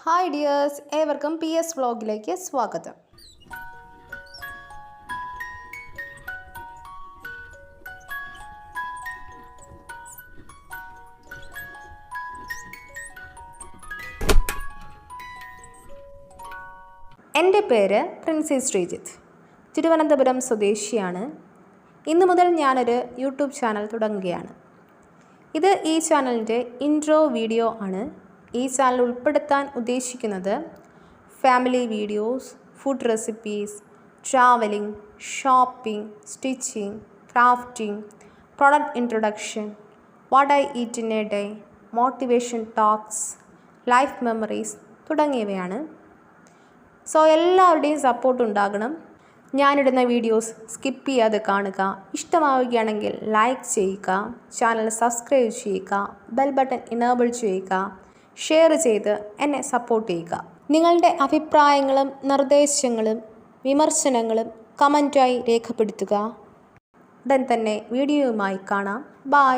Hi dears, ഏവർക്കും PS വ്ളോഗിലേക്ക് സ്വാഗതം. എൻ്റെ പേര് പ്രിൻസി ശ്രീജിത്ത്. തിരുവനന്തപുരം സ്വദേശിയാണ്. ഇന്നു മുതൽ ഞാനൊരു യൂട്യൂബ് ചാനൽ തുടങ്ങുകയാണ്. ഇത് ഈ ചാനലിൻ്റെ ഇൻട്രോ വീഡിയോ ആണ്. ഈ ചാനൽ ഉൾപ്പെടുത്താൻ ഉദ്ദേശിക്കുന്നത് family videos, food recipes, travelling, shopping, stitching, crafting, product introduction, what I eat in A day, motivation talks, life memories തുടങ്ങിയവയാണ്. സോ എല്ലാവരുടെയും സപ്പോർട്ട് ഉണ്ടാകണം. ഞാനിടുന്ന വീഡിയോസ് സ്കിപ്പ് ചെയ്യാതെ കാണുക. ഇഷ്ടമാവുകയാണെങ്കിൽ ലൈക്ക് ചെയ്യുക, ചാനൽ സബ്സ്ക്രൈബ് ചെയ്യുക, ബെൽ ബട്ടൺ ഇനേബിൾ ചെയ്യുക, ഷെയർ ചെയ്ത് എന്നെ സപ്പോർട്ട് ചെയ്യുക. നിങ്ങളുടെ അഭിപ്രായങ്ങളും നിർദ്ദേശങ്ങളും വിമർശനങ്ങളും കമൻറ്റായി രേഖപ്പെടുത്തുക. ഉടൻ തന്നെ വീഡിയോയുമായി കാണാം. ബൈ.